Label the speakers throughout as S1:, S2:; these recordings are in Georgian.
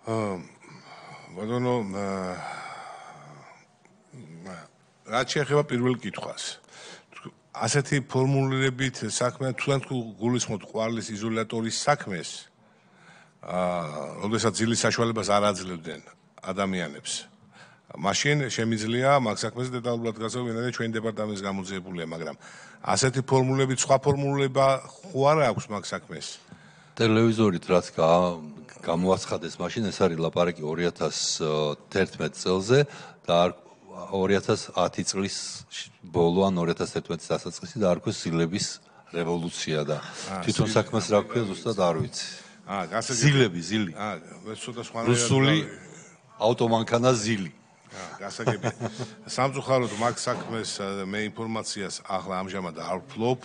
S1: ბატონო, რაც შეეხება პირველ კითხვას. ასეთი ფორმულირებით საქმე თქვენ გულისხმობთ ყვარლის იზოლატორის საქმეს, როდესაც ძილის საშუალებას არ აძლევდნენ ადამიანებს. მაშინ შემიძლია მაგ საქმეზე დეტალურად გასაგები, ვინაიდან ჩვენი დეპარტამენტის გამოძიებულია, მაგრამ ასეთი ფორმულებით სხვა ფორმულება ხო არ აქვს მაგ საქმეს.
S2: ტელევიზორით რაც გამოაცხადეს მაშინ ეს არის ლაპარაკი 2011 წელზე და 2010 წლის ბოლო ან 2011 დასაწყისი და არქოს ზილების რევოლუცია და თვითონ საქმეს რა ქვია ზუსტად არ ვიცი. ზილი. რუსული ავტომანქანა ზილი.
S1: გასაგები. სამწუხაროდ მაგ საქმეს მე ინფორმაციას ახლა ამჟამად არ ვფლობ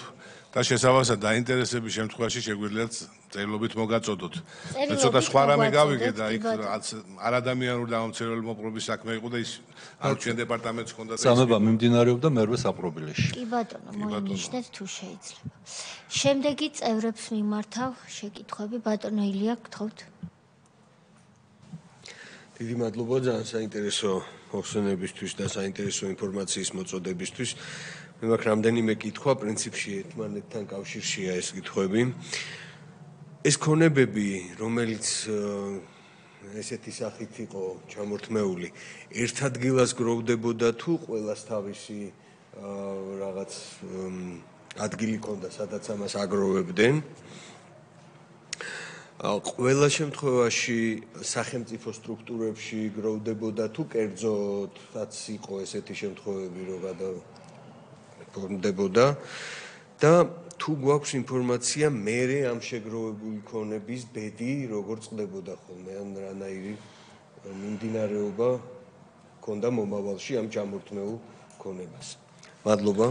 S1: და შესაბამისად დაინტერესების შემთხვევაში შეგვიძლიათ წერილობით მოგაწოდოთ. მე ცოტა სხვა რამე გავიგე და იქ არადამიანური დამამცირებელი მოპყრობის საქმე იყო და ის არ ჩვენ დეპარტამენტს ჰქონდა და
S2: სამება მიმდინარეობდა მერვე საპრობილეში.
S3: კი ბატონო, მოინიშნეთ თუ შეიძლება. შემდეგი წევრებს მიმართავ შეკითხვები, ბატონო ილია, გთხოვთ.
S4: დიდი მადლობა ძალიან საინტერესო მოხსენებისთვის და საინტერესო ინფორმაციის მოწოდებისთვის. მე მაქვს რამდენიმე კითხვა, პრინციპში ერთმანეთთან კავშირშია ეს კითხვები. ეს ქონებები, რომელიც ესეთი სახით იყო ჩამორთმეული, ერთ ადგილას გროვდებოდა თუ ყველას თავისი რაღაც ადგილი ჰქონდა, სადაც ამას აგროვებდნენ? ყველა შემთხვევაში სახელმწიფო სტრუქტურებში გროვდებოდა თუ კერძოდაც იყო ესეთი შემთხვევები, რომ გადაგროვდებოდა და თუ გვაქვს ინფორმაცია მერე ამ შეგროვებული ქონების ბედი როგორ წყდებოდა ხოლმე ან რანაირი მიმდინარეობა ჰქონდა მომავალში ამ ჩამორთმეულ ქონებას. მადლობა.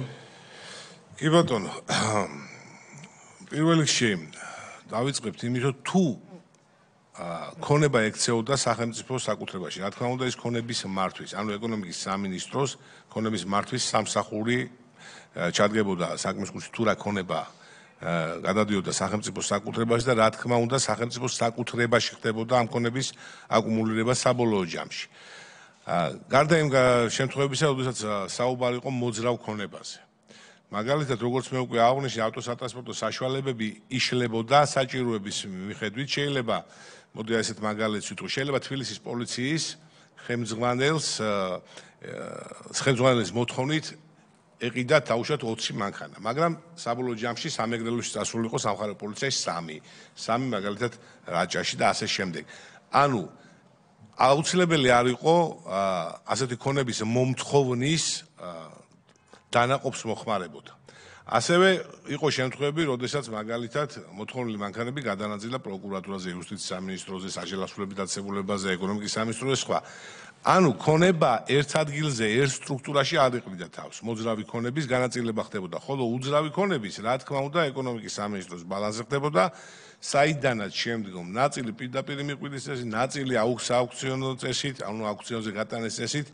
S1: კი ბატონო. პირველ რიგში დავიწყებთ იმით, რომ თუ ქონება ექცეოდა სახელმწიფო საკუთრებაში, რა თქმა უნდა ის ქონების მართვის, ანუ ეკონომიკის სამინისტროს ქონების მართვის სამსახური ჩადგებოდა საქმის კუთხით თუ რა ქონება გადადიოდა სახელმწიფო საკუთრებაში და რა თქმა უნდა სახელმწიფო საკუთრებაში ხდებოდა ამ ქონების აკუმულირება საბოლოო ჯამში. გარდა იმ შემთხვევებისა, როდესაც საუბარი იყო მოძრავ ქონებაზე. მაგალითად, როგორც მე უკვე აღვნიშნე, ავტოსატრანსპორტო საშუალებები იშლებოდა საჭიროების მიხედვით. შეიძლება, მოდი ასეთ მაგალითს ვიტყვი, შეიძლება თბილისის პოლიციის ხელმძღვანელის მოთხოვნით ეყიდა თავშად 20 მანქანა, მაგრამ საბოლოო ჯამში სამეგრელოში წასულიყო სამხარეო პოლიციაში 3 მაგალითად რაჭაში და ასე შემდეგ. ანუ აუცილებელი არ იყო ასეთი ქონების მომთხოვნის დანაყოფს მოხმარებოდა. ასევე იყო შემთხვევები, როდესაც მაგალითად მოთხოვნილი მანქანები გადანაწილა პროკურატურაზე, იუსტიციის სამინისტროზე, საჯელახშულების დაწესებულებაზე, ეკონომიკის სამინისტროზე სხვა. ანუ ქონება ერთ ადგილზე, ერთ სტრუქტურაში არ იყრიდა თავს. მოძრავი ქონების განაწილება ხდებოდა, ხოლო უძრავი ქონების, რა თქმა უნდა, ეკონომიკის სამინისტროს ბალანსზე ხდებოდა, საიდანაც შემდგომ ნაწილი პირდაპირ მიყვილის წესით, ნაწილი აუქციონო წესით, ანუ აუქციონზე გატანის წესით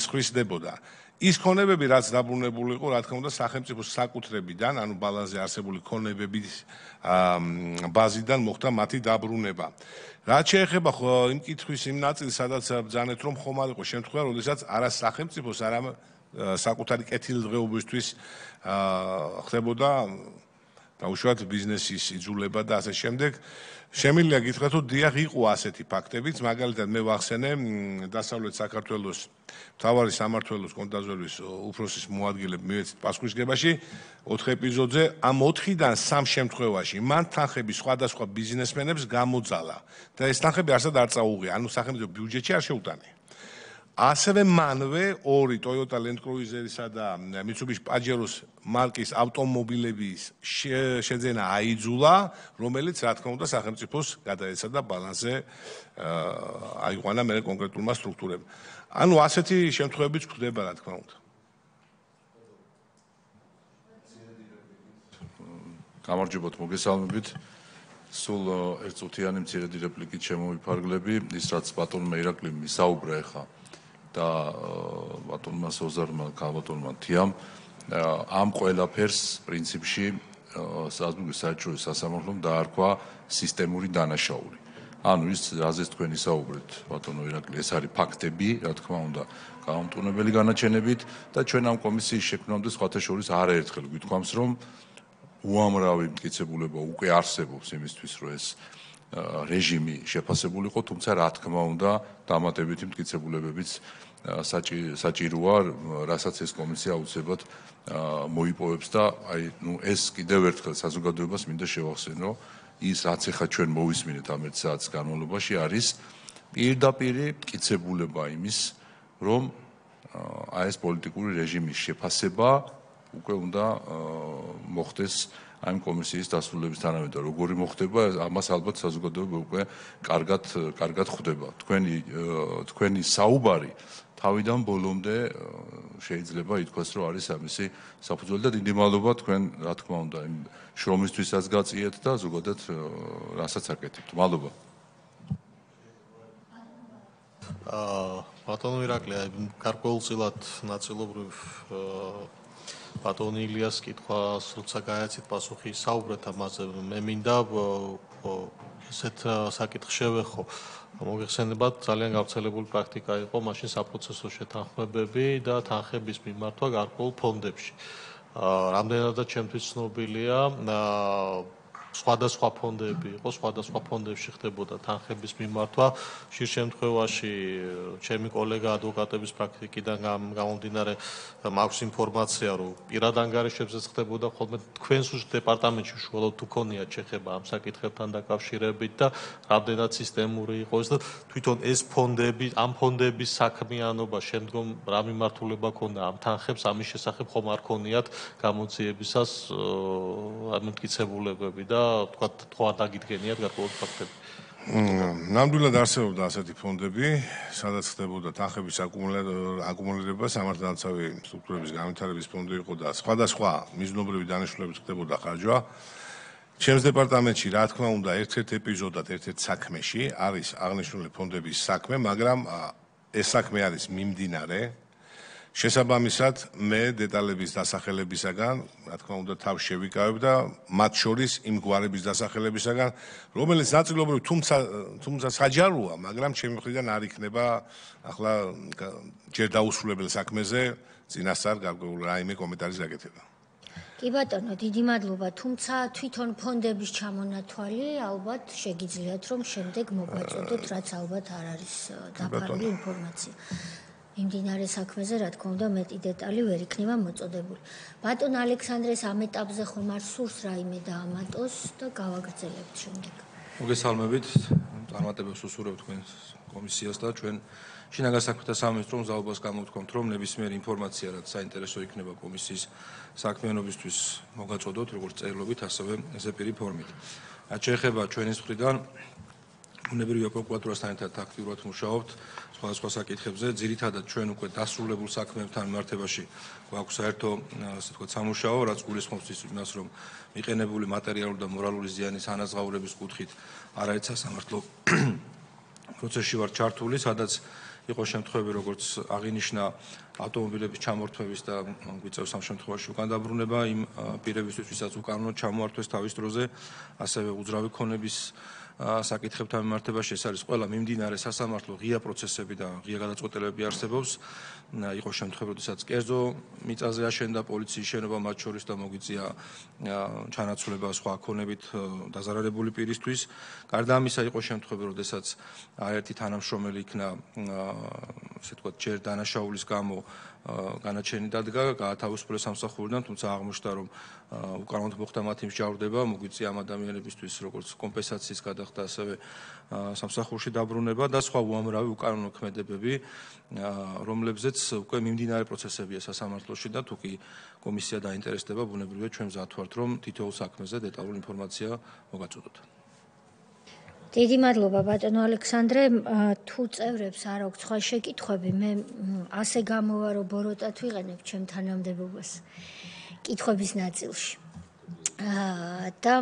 S1: სხვისდებოდა. ის ქონებები, რაც დაბრუნებული იყო, რა თქმა უნდა, სახელმწიფო საკუთრებიდან, ანუ ბალანსზე არსებული ქონებების ბაზიდან მოხდა მათი დაბრუნება. რაც შეეხება იმ კითხვის იმ ნაწილს, სადაც ბრძანეთ, რომ ხომ არ იყო შემთხვევა, როდესაც არა სახელმწიფოს, არა საკუთარი კეთილდღეობისთვის ხდებოდა დაუშვათ ბიზნესის იძულება და ასე შემდეგ. შემიძლია გითხრათ, რომ დიახ იყო ასეთი ფაქტებიც, მაგალითად მე ვახსენე დასავლეთ საქართველოს მთავარი სამმართველოს კონდაზვერვის უფროსის მოადგილე მივეცით პასუხისგებაში 4 ეპიზოდზე, ამ 4-დან 3 შემთხვევაში მან თანხები სხვადასხვა ბიზნესმენებს გამოძალა და ეს თანხები არსად არ წაუღია, ანუ სახელმწიფო ბიუჯეტში არ შეუტანია. ასევე მანვე 2 Toyota Land Cruiser-ისა და Mitsubishi Pajero-s მარკის ავტომობილების შეძენა აიძულა, რომელიც რა თქმა უნდა სახელმწიფოს გადაეცა და ბალანსზე აიყვანა მე კონკრეტულმა სტრუქტურებმა. ანუ ასეთი შემთხვევებიც გვხდება რა თქმა უნდა.
S5: გამარჯობათ, მოგესალმებით. სულ ერთწუთიანი მცირედი რეპლიკით შემოვიფარგლები, ის რაც ბატონმა ირაკლიმ მისაუბრა ახლა და ბატონმა სოზარმა, ბატონმა თიამ ამ ყველაფერს პრინციპში საზღვრის საერთაშორისო სასამართლომ დაარქვა სისტემური დანაშაული. ანუ ის რაზეც თქვენ ისაუბრეთ, ბატონო ირაკლი, ეს არის ფაქტები, რა თქმა უნდა, გამომტუნებელი განაჩენებით და ჩვენ ამ კომისიის შექმნამდე სხვათა შორის არაერთხელ გვითქვამს, რომ უამრავი მტკიცებულება უკვე არსებობს იმისთვის, რომ ეს რეჟიმი შეფასებულიყო, თუმცა რა თქმა უნდა, დამატებითი მტკიცებულებებიც საჭიროა, რასაც ეს კომისია აუცილებლად მოიპოვებს და ეს კიდევ ერთხელ საზოგადოებას მინდა შევახსენო, ის რაც ახლა ჩვენ მოვისმინეთ ამ 1 საათის განმავლობაში არის პირდაპირი მტკიცებულება იმის, რომ ეს პოლიტიკური რეჟიმის შეფასება უკვე უნდა მოხდეს ამ კომისიის დასრულების თანამედროვე. როგორი მოხდება, ამას ალბათ საზოგადოება უკვე კარგად ხვდება. თქვენი საუბარი თავიდან ბოლომდე შეიძლება ითქვას, რომ არის ამისი საფუძველი და დიდი მადლობა თქვენ, რა თქმა უნდა, იმ შრომისთვისაც გაწიეთ და ზოგადად რასაც აკეთებთ. მადლობა.
S6: ბატონო ირაკლი, გარკვეულწილად ნაწილობრივ ბატონი ილიას კითხვას როცა გაეცით პასუხი საუბრეთ ამაზე, მე მინდა ესეთ საკითხს შევეხო. მოგეხსენებათ, ძალიან გავრცელებული პრაქტიკა იყო მაშინ საპროცესო შეთანხმებები და თანხების მიმართვა გარკვეულ ფონდებში. რამდენადაც ჩემთვის ცნობილია, სხვადასხვა ფონდები იყო, სხვადასხვა ფონდებში ხდებოდა თანხების მიმართვა. ხშირ შემთხვევაში ჩემი კოლეგა ადვოკატების პრაქტიკიდან გამომდინარე მაქვს ინფორმაცია, რომ პირად ანგარიშებზეც ხდებოდა ხოლმე თქვენს დეპარტამენტში უშუალოდ თუ ქონიათ შეხება ამ საკითხებთან დაკავშირებით და რამდენად სისტემური იყო ეს და თვითონ ეს ფონდები, ამ ფონდების საქმიანობა შემდგომ რა მიმართულება ქონდა ამ თანხებს, ამის შესახებ ხომ არ ქონიათ გამოძიებისას მტკიცებულებები და თქვა დაგიდგენიათ გარკვეული ფაქტები.
S1: ნამდვილად არსებობდა ასეთი ფონდები, სადაც ხდებოდა თანხების აკუმულირება, სამართალდამცავი სტრუქტურების განვითარების ფონდი იყო და სხვადასხვა მიზნობრივი დანიშნულებით ხდებოდა ხარჯვა. ჩემს დეპარტამენტში, რა თქმა უნდა, ერთ-ერთ ეპიზოდად, ერთ-ერთ საქმეში არის აღნიშნული ფონდების საქმე, მაგრამ ეს საქმე არის მიმდინარე. შესაბამისად, მე დეტალების დასახელებისაგან, რა თქმა უნდა, თავს შევიკავებ და მათ შორის იმ გვარების დასახელებისაგან, რომელიც ნაწილობრივ თუმცა საჯაროა, მაგრამ ჩემი მხრიდან არ იქნება ახლა ჯერ დაუსრულებელ საქმეზე წინასწარ გარკვეული რაიმე კომენტარის გაკეთება.
S3: კი ბატონო, დიდი მადლობა, თუმცა თვითონ ფონდების ჩამონათვალი ალბათ შეგიძლიათ, რომ შემდეგ მოგვაწოდოთ, რაც ალბათ არ არის დაფარული ინფორმაცია. მიმდინარე საქმეზე, რა თქმა უნდა, მეტი დეტალი ვერ იქნება მოწოდებული. ბატონ ალექსანდრეს ამ ეტაპზე ხომ არ სურს რაიმე დაამატოს და გავაგრძელებთ შემდეგ.
S7: მოგესალმებით, წარმატებებს უსურვებთ თქვენ კომისიას და ჩვენ შინაგან საქმეთა სამინისტრომ მზაობას გამოვთქვამთ, რომ ნებისმიერი ინფორმაცია, რაც საინტერესო იქნება კომისიის საქმიანობისთვის მოგაწოდოთ, როგორც წერილობით, ასევე ზეპირი ფორმით. რაც შეეხება ჩვენის მხრიდან ბუნებრივია პროკურატურასთან ერთად აქტიურად მუშაობთ სხვადასხვა საკითხებზე. ძირითადად ჩვენ უკვე დასრულებულ საქმეებთან მიმართებაში გვაქვს საერთო, ასე ვთქვათ, სამუშაო, რაც გულისხმობს იმას, რომ მიყენებული მატერიალური და მორალური ზიანის ანაზღაურების კუთხით არაერთ სასამართლო პროცესში ვარ ჩართული, სადაც იყო შემთხვევები, როგორც აღინიშნა ავტომობილების ჩამორთმევის და გვიწევს ამ შემთხვევაში უკან დაბრუნება იმ პირებისთვის, ვისაც უკანონოდ ჩამოართვეს თავის დროზე, ასევე უძრავი ქონების საკითხებთან მიმართებაში. ეს არის ყველა მიმდინარე სასამართლო ღია პროცესები და ღია გადაწყვეტილებები არსებობს. იყო შემთხვევები, როდესაც კერძო მიწაზე აშენდა პოლიციის შენობა მათ შორის და მოგვიწია ჩანაცვლება სხვა ქონებით დაზარალებული პირისთვის. გარდა ამისა, იყო შემთხვევები, როდესაც არაერთი თანამშრომელი იქნა, ასე ვთქვათ, ჯერ დანაშაულის გამო განაჩენი დადგა, გაათავისუფლეს სამსახურიდან, თუმცა აღმოჩნდა, რომ უკანონოდ მოხდა მათი მსჯავრდება, მოგვიწია ამ ადამიანებისთვის როგორც კომპენსაციის გადახდა, ასევე სამსახურში დაბრუნება და სხვა უამრავი უკანონო ქმედებები, რომლებზეც უკვე მიმდინარე პროცესებია სასამართლოში და თუ კი კომისია დაინტერესდება, ბუნებრივია ჩვენ მზად ვართ, რომ თითოეულ საქმეზე დეტალური ინფორმაცია მოგაწოდოთ.
S3: დიდი მადლობა ბატონო ალექსანდრე, თუ წევრებს არ აქვს სხვა შეკითხვები, მე ასე გამოვა, რომ ბოროტად ვიყენებ ჩემ თანამდებობას კითხვების ნაწილში. და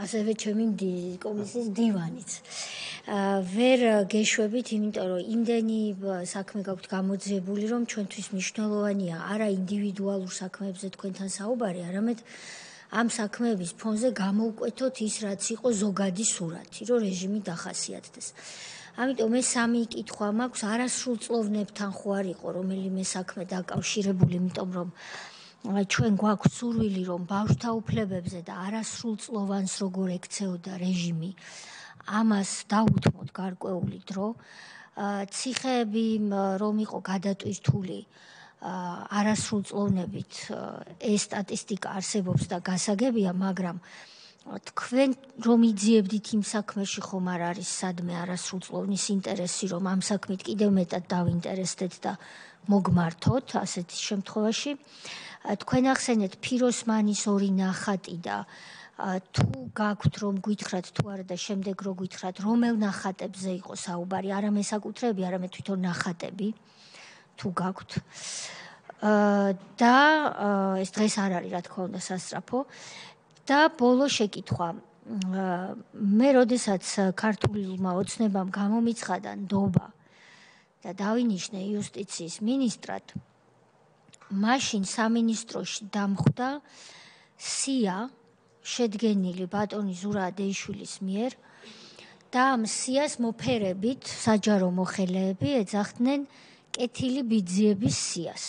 S3: ასევე ჩემი კომისიის დივანიც. ვერ გეშვებით, იმიტომ რომ იმდენი საქმე გაქვთ გამოძიებული, რომ ჩვენთვის მნიშვნელოვანია არა ინდივიდუალურ საქმეებზე თქვენთან საუბარი, არამედ ამ საქმეების ფონზე გამოვკვეთოთ ის, რაც იყო ზოგადი სურათი, რომ რეჟიმი დახასიათდეს. ამიტომ მე სამი კითხვა მაქვს, არასრულწლოვნებთან ხო არ იყო რომელიმე საქმე დაკავშირებული, იმიტომ რომ ჩვენ გვაქვს სურვილი, რომ ბავშვთა უფლებებზე და არასრულწლოვანს როგორ ექცეოდა რეჟიმი, ამას დაუთმოთ გარკვეული დრო. ციხეები რომ იყო გადატვირთული არასრულწლოვნებით, ეს სტატისტიკა არსებობს და გასაგებია, მაგრამ თქვენ რომ იძიებდით იმ საქმეში ხომ არ არის სადმე არასრულწლოვნის ინტერესი, რომ ამ საქმით კიდევ მეტად დავინტერესდეთ და მოგმართოთ ასეთი შემთხვევაში. თქვენ ახსენეთ ფიროსმანის ორი ნახატი და თუ გაქვთ რომ გითხრათ თუ არა და შემდეგ რო გითხრათ რომელ ნახატებზე იყო საუბარი, არა მესაკუთრეები, არამედ თვითონ ნახატები თუ გაქვთ. და ეს დღეს არ არის რა თქმა უნდა სასწრაფო. და ბოლო შეკითხვა. მე როდესაც ქართულმა ოცნებამ გამომიცხადა ნდობა და დავინიშნე იუსტიციის მინისტრად, მაშინ სამინისტროში დამხვდა სია შედგენილი ბატონი ზურა ადეიშვილის მიერ და ამ სიას მოფერებით საჯარო მოხელეები ეძახდნენ კეთილი ბიძიების სიას.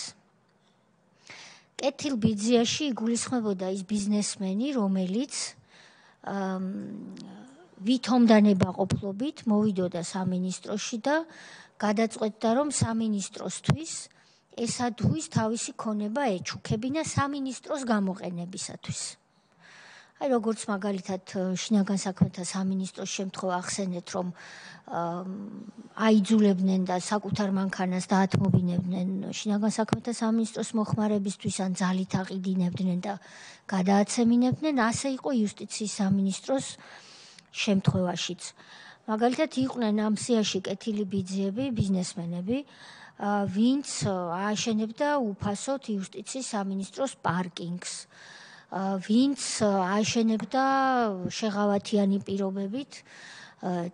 S3: კეთილ ბიძიაში იგულისხმებოდა ის ბიზნესმენი, რომელიც ვითომდანებაყოფლობით მოვიდოდა სამინისტროში და გადაწყვეტდა, რომ სამინისტროსთვის ესადღვის თავისი ქონება ეჩუქებინა სამინისტროს გამოყენებისათვის. აი როგორც მაგალითად შინაგან საქმეთა სამინისტროს შემთხვევა ახსენეთ, რომ აიძულებდნენ და საკუთარ მანქანას დაათმობინებდნენ შინაგან საქმეთა სამინისტროს მოხმარებისთვის ან ძალით აყიდინებდნენ და გადააცემინებდნენ, ასე იყო იუსტიციის სამინისტროს შემთხვევაშიც. მაგალითად იყვნენ ამ სიაში კეთილი ბიძიები, ბიზნესმენები, ვინც ააშენებდა უფასოდ იუსტიციის სამინისტროს პარკინგს, ვინც ააშენებდა შეღავათიანი პირობებით,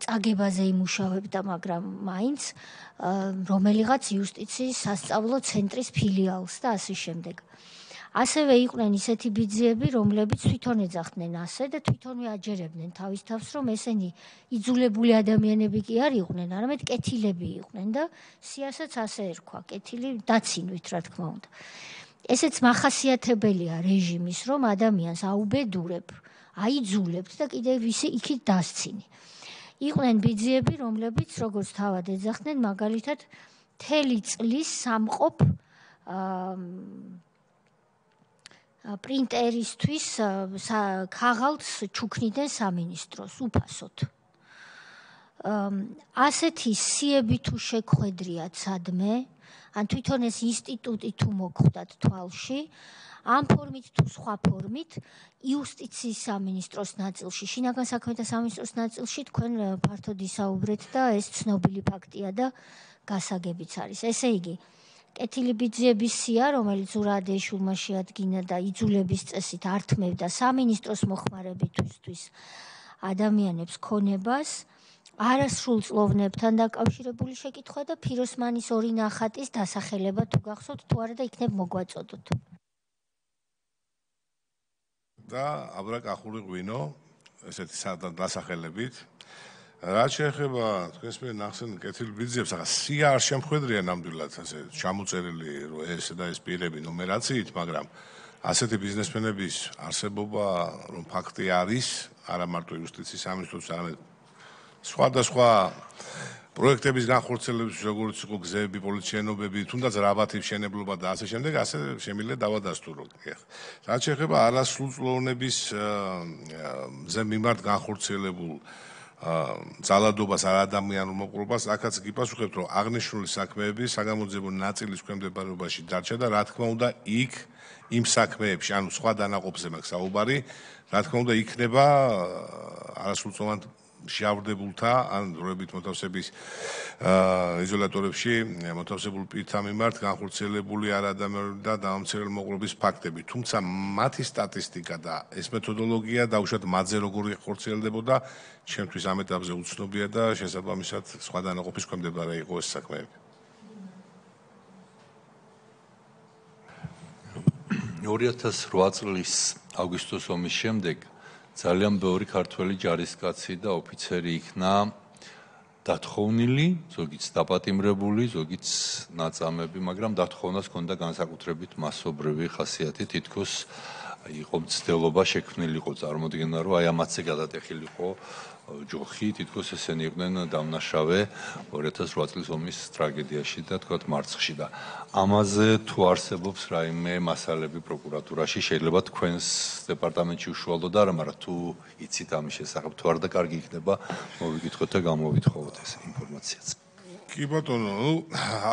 S3: წაგებაზე იმუშავებდა, მაგრამ მაინც რომელიღაც იუსტიციის სასწავლო ცენტრის ფილიალს და ასე შემდეგ. ასევე იყვნენ ისეთი ბიძიები, რომლებიც თვითონ ეძახდნენ ასე და თვითონვე აჯერებდნენ თავის თავს, რომ ესენი იძულებული ადამიანები კი არ იყვნენ, არამედ კეთილები იყვნენ და სიასაც ასე ერქვა, კეთილი დაცინვით, რა თქმა უნდა. ესეც მახასიათებელია რეჟიმის, რომ ადამიანს აუბედურებ, აიძულებთ და კიდევ ისე იქით დასცინი. იყვნენ ბიძიები, რომლებიც როგორც თავად ეძახდნენ, მაგალითად მთელი წლის სამყოფ პრინტერისთვის ქაღალდს ჩუქნიდნენ სამინისტროს უფასოდ. ასეთი სიები თუ შეგხვედრიათ სადმე, ან თვითონ ეს ინსტიტუტი თუ მოგხვდათ თვალში, ამ ფორმით თუ სხვა ფორმით, იუსტიციის სამინისტროს ნაწილში, შინაგან საქმეთა სამინისტროს ნაწილში თქვენ ფართოდ ისაუბრეთ და ეს ცნობილი ფაქტია და გასაგებიც არის. ესე იგი, კეთილი ბიძიების სია, რომელიც ზურა ადეიშვილმა შეადგინა და იძულების წესით ართმევდა სამინისტროს მოხმარებისთვის ადამიანებს ქონებას, არასრულწლოვნებთან დაკავშირებული შეკითხვა და ფიროსმანის ორი ნახატის დასახელება თუ გახსოვთ, თუ არა და იქნებ მოგვაწოდოთ.
S1: და აბრაკახული ღვინო, ესეთი დასახელებით. რაც შეეხება თქვენს მიერ ნახსენ კეთილ ბიძიებს, ახლა სია არ შემხვედრია ნამდვილად ასე ჩამოწერილი რომ ეს და ეს პირები ნუმერაციით, მაგრამ ასეთი ბიზნესმენების არსებობა რომ ფაქტი არის, არა მარტო იუსტიციის სამინისტროს, არამედ სხვადასხვა პროექტების განხორციელების, როგორც იყო გზები, პოლიციენობები, თუნდაც რაბათის მშენებლობა და ასე შემდეგ, ასე შემიძლია დავადასტურო. რაც შეეხება არასრულწლოვნების ზე მიმართ განხორციელებულ ძალადობას არ ადამიანურ მოპყრობას, აქაც გიპასუხებთ, რომ აღნიშნული საქმეები საგამოძიებო ნაწილის ქვემდებარეობაში დარჩა და რა თქმა უნდა, იქ იმ საქმეებში, ანუ სხვა დანაყოფზე მაქვს საუბარი, რა თქმა უნდა, იქნება არასრულწლოვან შეავდებულთა ან დროებით მოთავსების იზოლატორებში მოთავსებულ პირთა მიმართ განხორციელებული არადამიანური და დამამცირებელი მოპყრობის ფაქტები. თუმცა მათი სტატისტიკა და ეს მეთოდოლოგია დაუშვათ მათზე როგორი ხორციელდებოდა, ჩემთვის ამ ეტაპზე უცნობია და შესაბამისად სხვა დანაყოფის ქვემდებარე იყო ეს საქმეები.
S2: 2008 წლის აგვისტოს ომის შემდეგ ძალიან ბევრი ქართველი ჯარისკაცი და ოფიცერი იქნა დათხოვნილი, ზოგიც დაპატიმრებული, ზოგიც ნაწამები, მაგრამ დათხოვნას ჰქონდა განსაკუთრებით მასობრივი ხასიათი, თითქოს იყო მცდელობა შექმნილიყო წარმოდგენა, რომ აი ამათზე გადატეხილიყო ჯოხი, თითქოს ესენი იყვნენ დამნაშავე 2008 წლის ომის ტრაგედიაში და თქვათ მარცხში და ამაზე თუ არსებობს რაიმე მასალები პროკურატურაში, შეიძლება თქვენს დეპარტამენტში უშუალოდ არა, მაგრამ თუ იცით ამის შესახებ, თუ არ და კარგი იქნება, მოვიკითხოთ და გამოვითხოვოთ ეს ინფორმაციაც.
S1: კი ბატონო,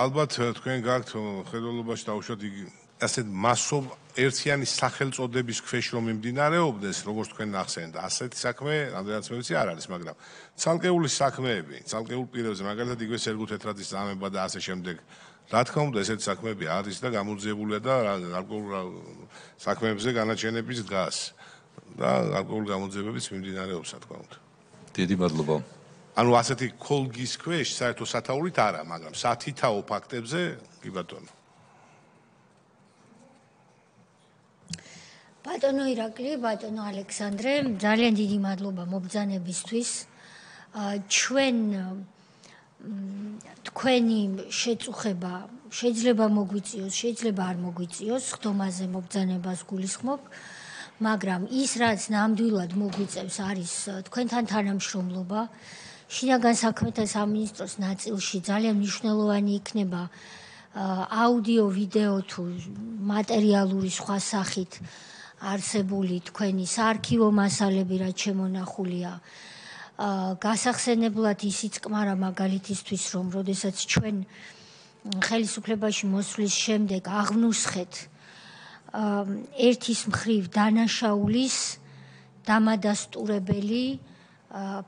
S1: ალბათ თქვენ გაქვთ ხედველობაში დაუშვათ იგი ასეთ მასობ ერთიანი სახელწოდების ქვეშ რომ მიმდინარეობდეს, როგორც თქვენ ნახსენეთ, ასეთი საქმე რამდენიც მე ვიცი არ არის, მაგრამ ცალკეული საქმეები, ცალკეულ პირებზე, მაგალითად იგივე სერგო თეთრაძის წამება და ასე შემდეგ, რა თქმა უნდა, ესეთი საქმეები არის და გამოძიებულია და გარკვეულ საქმეებზე განაჩენების დგას და გარკვეულ გამოძიებებიც მიმდინარეობს, რა თქმა უნდა.
S2: დიდი მადლობა.
S1: ანუ ასეთი ქოლგის ქვეშ საერთო სათაურით არა, მაგრამ სათითაო ფაქტებზე კი ბატონო.
S3: ბატონო ირაკლი, ბატონო ალექსანდრე, ძალიან დიდი მადლობა მობრძანებისთვის. ჩვენ თქვენი შეწუხება შეიძლება მოგვიწიოს, შეიძლება არ მოგვიწიოს, ხდომაზე მობრძანებას გულისხმობ, მაგრამ ის რაც ნამდვილად მოგვიწევს არის თქვენთან თანამშრომლობა. შინაგან საქმეთა სამინისტროს ნაწილში ძალიან მნიშვნელოვანი იქნება აუდიო, ვიდეო თუ მატერიალური სხვა სახით არსებული თქვენი საარქივო მასალები, რაც შემონახულია. გასახსენებლად ისიც კმარა მაგალითისთვის, რომ როდესაც ჩვენ ხელისუფლებაში მოსვლის შემდეგ აღვნუსხეთ ერთის მხრივ დანაშაულის დამადასტურებელი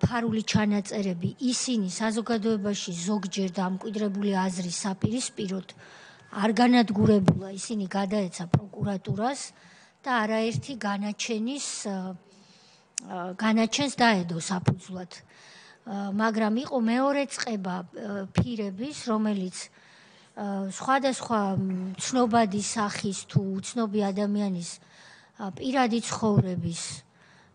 S3: ფარული ჩანაწერები, ისინი საზოგადოებაში ზოგჯერ დამკვიდრებული აზრის საპირისპიროდ არ განადგურებულა, ისინი გადაეცა პროკურატურას და არაერთი განაჩენს დაედო საფუძვლად. მაგრამ იყო მეორე წყება ფირების, რომელიც სხვადასხვა ცნობადი სახის თუ უცნობი ადამიანის პირადი ცხოვრების,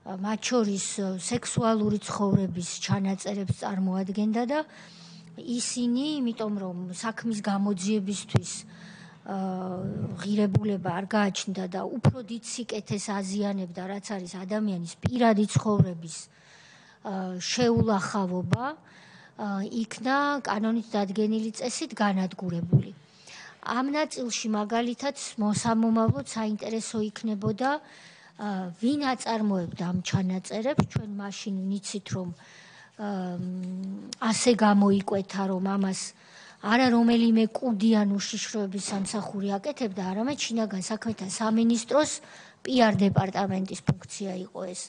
S3: მათ შორის სექსუალური ცხოვრების ჩანაწერებს წარმოადგენდა და ისინი, იმიტომ რომ საქმის გამოძიებისთვის ღირებულება არ გააჩნდა და უფრო დიდ სიკეთეს აზიანებდა, რაც არის ადამიანის პირადი ცხოვრების შეულახავობა, იქნა კანონით დადგენილი წესით განადგურებული. ამ ნაწილში მაგალითად მოსამომავლოდ საინტერესო იქნებოდა ვინ აწარმოებდა ამ ჩანაწერებს, ჩვენ მაშინ ვნიცით, რომ ასე გამოიკვეთა, რომ ამას არა რომელიმე კუდი ან უშიშროების სამსახური აკეთებდა, არამედ შინაგან საქმეთა სამინისტროს PR დეპარტამენტის ფუნქცია იყო ეს.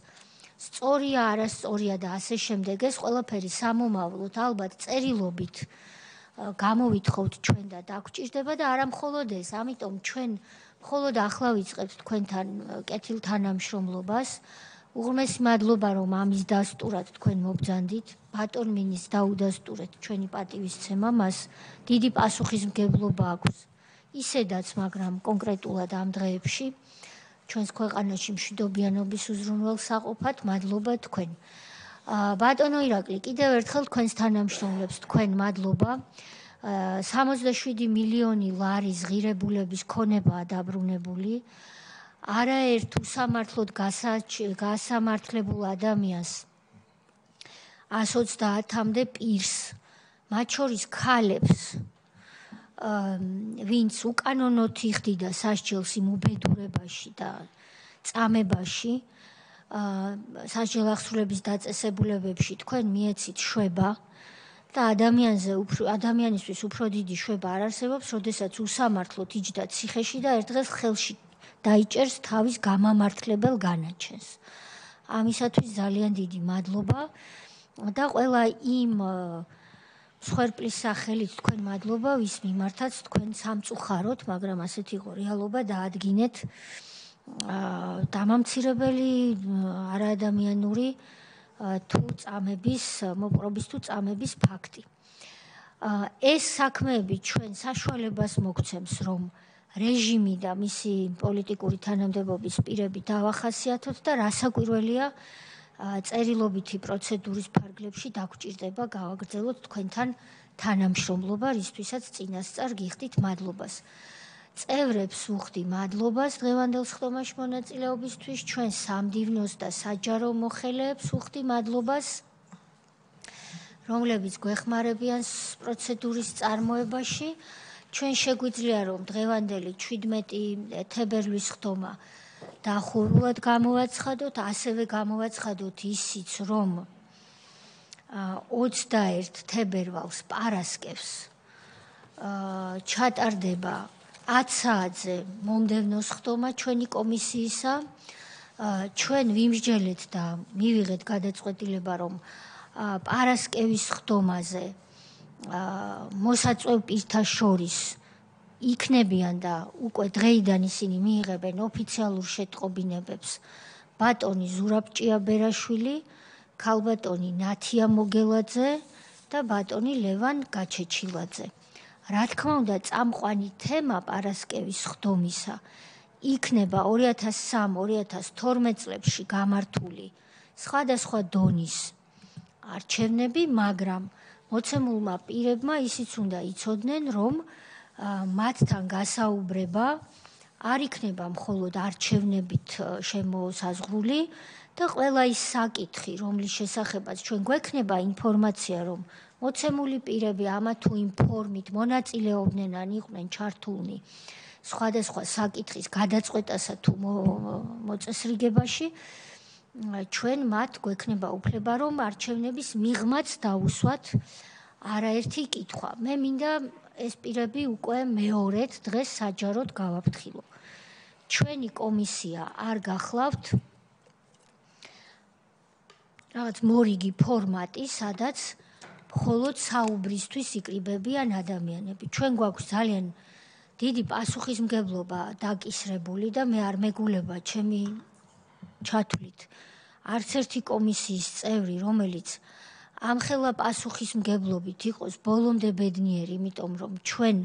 S3: სწორია, არასწორია და ასე შემდეგ, ეს ყველაფერი სამომავლოდ ალბათ წერილობით გამოვითხოვთ ჩვენ და დაგვჭირდება და არა მხოლოდ ეს, ამიტომ ჩვენ მხოლოდ ახლა ვიწყებთ თქვენთან კეთილთანამშრომლობას. უღრმესი მადლობა, რომ ამის დასტურად თქვენ მობრძანდით, ბატონ მინის დაუდასტურეთ ჩვენი პატივისცემა, მას დიდი პასუხისმგებლობა აქვს ისედაც, მაგრამ კონკრეტულად ამ დღეებში ჩვენს ქვეყანაში მშვიდობიანობის უზრუნველსაყოფად, მადლობა თქვენ. ბატონო ირაკლი, კიდევ ერთხელ თქვენს თანამშრომლებს თქვენ მადლობა. 67 მილიონი ლარის ღირებულების ქონებაა დაბრუნებული. არაერთ უსამართლოდ გასამართლებულ ადამიანს 130-მდე პირს, მათ შორის ქალებს, ვინც უკანონოდ იხდიდა სასჯელს იმ უბედურებაში და წამებაში, სასჯელ აღსრულების დაწესებულებებში თქვენ მიეცით შვება და ადამიანისთვის უფრო დიდი შვება არ არსებობს, როდესაც უსამართლოდ იჯდა ციხეში და ერთ დღეს ხელში დაიჭერს თავის გამამართლებელ განაჩენს. ამისათვის ძალიან დიდი მადლობა და ყველა იმ მსხვერპლის სახელით თქვენ მადლობა, ვის მიმართაც თქვენ სამწუხაროდ, მაგრამ ასეთი იყო რეალობა, დაადგინეთ დამამცირებელი არაადამიანური თუ წამების, მოპყრობის თუ წამების ფაქტი. ეს საქმეები ჩვენ საშუალებას მოგცემს, რომ რეჟიმი და მისი პოლიტიკური თანამდებობის პირები დავახასიათოთ და რასაკვირველია წერილობითი პროცედურის ფარგლებში დაგვჭირდება გავაგრძელოთ თქვენთან თანამშრომლობა, რისთვისაც წინასწარ გიხდით მადლობას. წევრებს ვუხდი მადლობას დღევანდელ სხდომაში მონაწილეობისთვის, ჩვენ სამდივნოს და საჯარო მოხელეებს ვუხდი მადლობას, რომლებიც გვეხმარებიან პროცედურის წარმოებაში. ჩვენ შეგვიძლია რომ დღევანდელი 17 თებერვლის სხდომა დახურულად გამოვაცხადოთ, ასევე გამოვაცხადოთ ისიც, რომ 21 თებერვალს პარასკევს ჩატარდება 10 საათზე მომდევნო სხდომა ჩვენი კომისიისა. ჩვენ ვიმსჯელეთ და მივიღეთ გადაწყვეტილება, რომ პარასკევის სხდომაზე მოსაწვევ პირთა შორის იქნებიან და უკვე დღეიდან ისინი მიიღებენ ოფიციალურ შეტყობინებებს ბატონი ზურაბ ჭიაბერაშვილი, ქალბატონი ნათია მოგელაძე და ბატონი ლევან გაჩეჩილაძე. რა თქმა უნდა, წამყვანი თემა პარასკევის სხდომისა იქნება 2003-2012 წლებში გამართული სხვადასხვა დონის არჩევნები, მაგრამ მოცემულმა პირებმა ისიც უნდა იცოდნენ, რომ მათთან გასაუბრება არ იქნება მხოლოდ არჩევნებით შემოსაზღვრული და ყველა ის საკითხი, რომლის შესახებაც ჩვენ გვექნება ინფორმაცია, რომ მოცემული პირები ამა თუ იმ ფორმით მონაწილეობდნენ ან იყვნენ ჩართულნი სხვადასხვა საკითხის გადაწყვეტასა თუ მოწესრიგებაში, ჩვენ მათ გვექნება უფლება, რომ არჩევნების მიღმაც დაუსვათ არაერთი კითხვა. მე მინდა ეს პირები უკვე მეორედ დღეს საჯაროდ გავაფრთხილო. ჩვენი კომისია არ გახლავთ რაღაც მორიგი ფორმატი, სადაც მხოლოდ საუბრისთვის იკრიბებიან ადამიანები. ჩვენ გვაქვს ძალიან დიდი პასუხისმგებლობა დაკისრებული და მე არ მეგულება ჩემი ჩათვლით არც ერთი კომისიის წევრი, რომელიც ამხელა პასუხისმგებლობით იყოს ბოლომდე ბედნიერი, იმიტომ რომ ჩვენ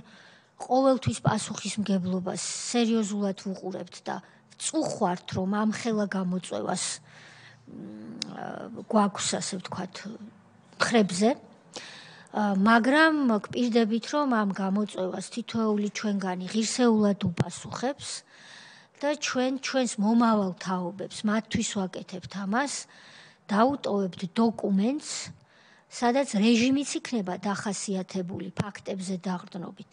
S3: ყოველთვის პასუხისმგებლობას სერიოზულად ვუყურებთ და ვწუხართ, რომ ამხელა გამოწვევას გვაქვს, ასე ვთქვათ, ხრებზე, მაგრამ გპირდებით, რომ ამ გამოწვევას თითოეული ჩვენგანი ღირსეულად უპასუხებს და ჩვენს მომავალ თაობებს მათთვის ვაკეთებთ ამას, დაუტოვებთ დოკუმენტს, სადაც რეჟიმიც იქნება დახასიათებული ფაქტებზე დაყრდნობით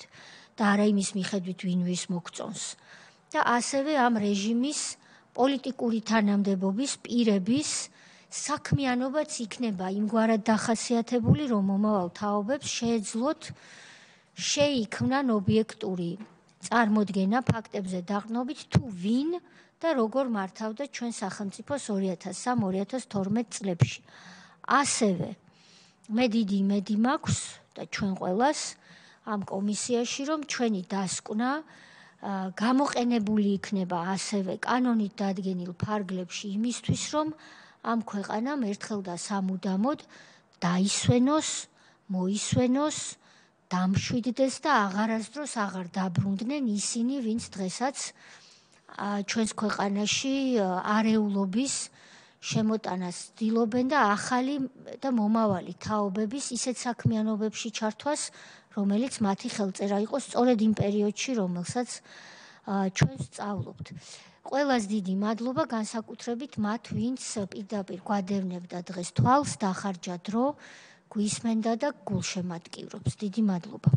S3: და არა იმის მიხედვით ვინ ვის მოგწონს. და ასევე ამ რეჟიმის პოლიტიკური თანამდებობის პირების საქმიანობაც იქნება იმგვარად დახასიათებული, რომ მომავალ თაობებს შეეძლოთ შეიქმნან ობიექტური წარმოდგენა ფაქტებზე დაყრდნობით თუ ვინ და როგორ მართავდა ჩვენ სახელმწიფოს 2003-2012 წლებში. ასევე მე დიდი იმედი მაქვს და ჩვენ ყველას ამ კომისიაში, რომ ჩვენი დასკვნა გამოყენებული იქნება ასევე კანონით დადგენილ ფარგლებში იმისთვის, რომ ამ ქვეყანამ ერთხელ და სამუდამოდ დაისვენოს, მოისვენოს, დამშვიდდეს და აღარასდროს აღარ დაბრუნდნენ ისინი, ვინც დღესაც ჩვენს ქვეყანაში არეულობის შემოტანას ცდილობენ და ახალი და მომავალი თაობების ისეთ საქმიანობებში ჩართვას, რომელიც მათი ხელწერა იყო სწორედ იმ პერიოდში, რომელსაც ჩვენ სწავლობთ. ყველას დიდი მადლობა, განსაკუთრებით მათ, ვინც პირდაპირ გვადევნებდა დღეს თვალს, დახარჯა დრო, გვისმენდა და გულშემატკივრობს. დიდი მადლობა.